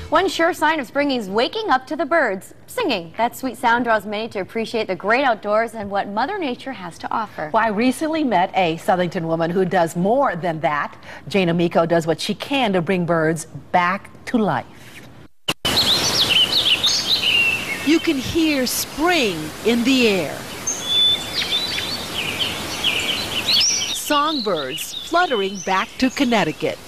One sure sign of spring is waking up to the birds, singing. That sweet sound draws many to appreciate the great outdoors and what Mother Nature has to offer. Well, I recently met a Southington woman who does more than that. Jane Amico does what she can to bring birds back to life. You can hear spring in the air. Songbirds fluttering back to Connecticut.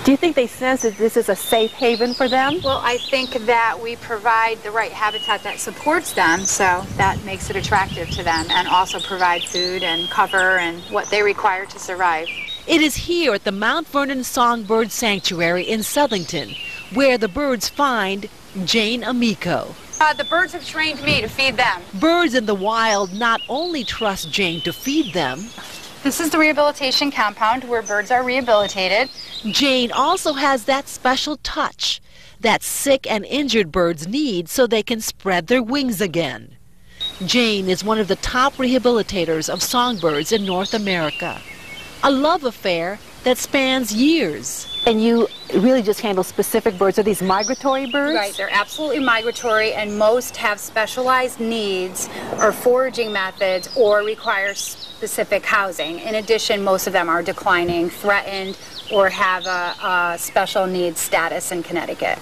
Do you think they sense that this is a safe haven for them? Well, I think that we provide the right habitat that supports them, so that makes it attractive to them, and also provide food and cover and what they require to survive. It is here at the Mount Vernon Songbird Sanctuary in Southington where the birds find Jane Amico. The birds have trained me to feed them. Birds in the wild not only trust Jane to feed them. This is the rehabilitation compound where birds are rehabilitated. Jane also has that special touch that sick and injured birds need so they can spread their wings again. Jane is one of the top rehabilitators of songbirds in North America. A love affair that spans years. And you really just handle specific birds. Are these migratory birds? Right, they're absolutely migratory, and most have specialized needs or foraging methods or require specific housing. In addition, most of them are declining, threatened, or have a special needs status in Connecticut.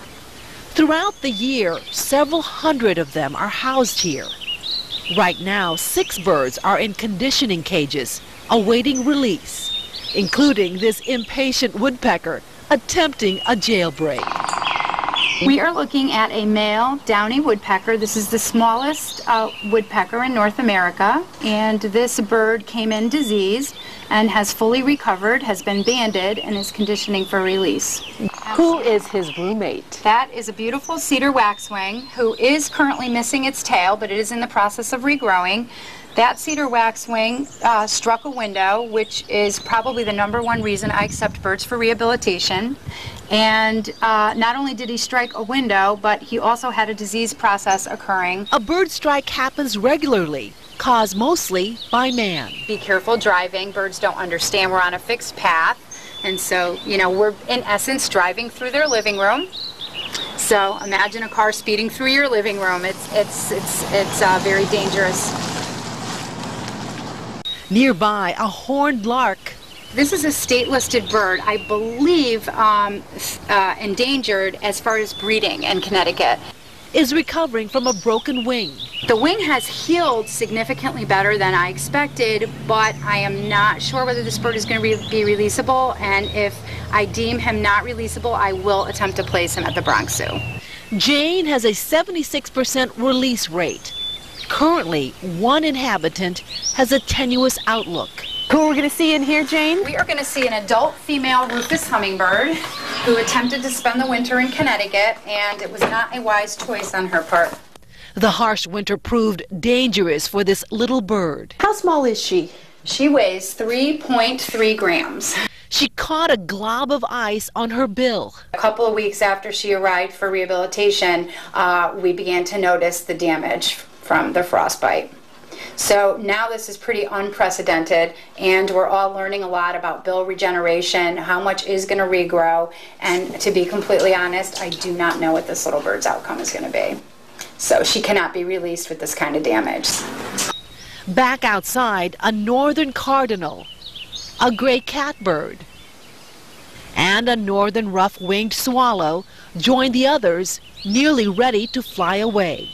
Throughout the year, several hundred of them are housed here. Right now, 6 birds are in conditioning cages, awaiting release, including this impatient woodpecker attempting a jailbreak. We are looking at a male downy woodpecker. This is the smallest woodpecker in North America, and this bird came in diseased and has fully recovered, has been banded, and is conditioning for release. Who is his roommate? That is a beautiful Cedar Waxwing who is currently missing its tail, but it is in the process of regrowing. That Cedar Waxwing struck a window, which is probably the #1 reason I accept birds for rehabilitation. And not only did he strike a window, but he also had a disease process occurring. A bird strike happens regularly, caused mostly by man. Be careful driving. Birds don't understand we're on a fixed path. And so, you know, we're in essence driving through their living room. So imagine a car speeding through your living room. It's very dangerous. Nearby, a horned lark. This is a state-listed bird, I believe endangered as far as breeding in Connecticut. Is recovering from a broken wing. The wing has healed significantly better than I expected, but I am not sure whether this bird is going to be releasable, and if I deem him not releasable, I will attempt to place him at the Bronx Zoo. Jane has a 76% release rate. Currently, one inhabitant has a tenuous outlook. Who are we going to see in here, Jane? We are going to see an adult female rufous hummingbird who attempted to spend the winter in Connecticut, and it was not a wise choice on her part. The harsh winter proved dangerous for this little bird. How small is she? She weighs 3.3 grams. She caught a glob of ice on her bill. A couple of weeks after she arrived for rehabilitation, we began to notice the damage from the frostbite. So now this is pretty unprecedented, and we're all learning a lot about bill regeneration, how much is going to regrow, and to be completely honest, I do not know what this little bird's outcome is going to be. So she cannot be released with this kind of damage. Back outside, a northern cardinal, a gray catbird, and a northern rough-winged swallow joined the others, nearly ready to fly away.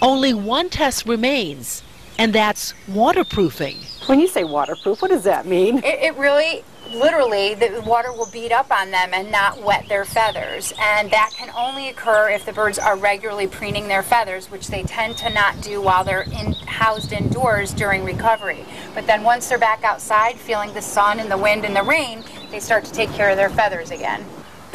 Only one test remains, and that's waterproofing. When you say waterproof, what does that mean? It really, literally, the water will beat up on them and not wet their feathers. And that can only occur if the birds are regularly preening their feathers, which they tend to not do while they're housed indoors during recovery. But then once they're back outside, feeling the sun and the wind and the rain, they start to take care of their feathers again.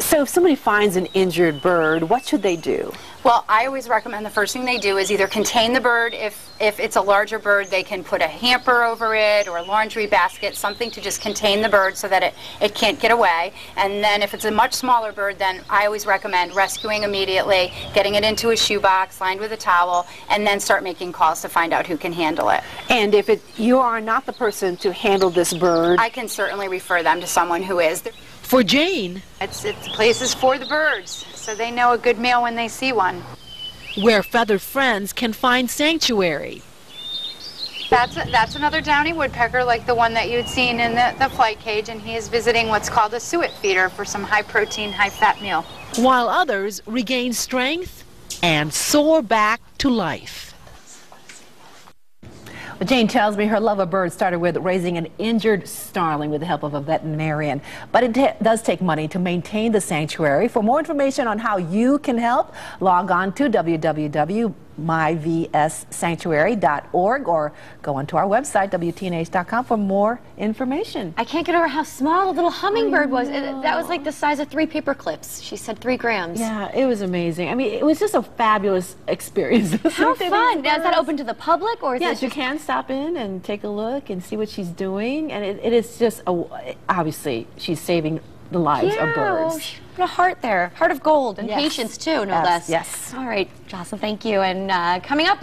So if somebody finds an injured bird, what should they do? Well, I always recommend the first thing they do is either contain the bird. If it's a larger bird, they can put a hamper over it or a laundry basket, something to just contain the bird so that it can't get away. And then if it's a much smaller bird, then I always recommend rescuing immediately, getting it into a shoebox, lined with a towel, and then start making calls to find out who can handle it. And if you are not the person to handle this bird, I can certainly refer them to someone who is. For Jane, It's places for the birds, so they know a good male when they see one. where feathered friends can find sanctuary. That's another downy woodpecker like the one that you had seen in the flight cage, and he is visiting what's called a suet feeder for some high-protein, high-fat meal. While others regain strength and soar back to life. Well, Jane tells me her love of birds started with raising an injured starling with the help of a veterinarian. But it does take money to maintain the sanctuary. For more information on how you can help, log on to www.myvssanctuary.org or go onto our website, WTNH.com, for more information. I can't get over how small the little hummingbird was. That was like the size of 3 paper clips. She said 3 grams. Yeah, it was amazing. I mean, it was just a fabulous experience. How fun. Now, is that open to the public, or is Yes, it you can stop in and take a look and see what she's doing. And it is just, obviously, she's saving the lives of birds. Oh, she put a heart there. Heart of gold and Yes. patience, too, no Yes, less. yes. All right, Jocelyn, thank you. And coming up,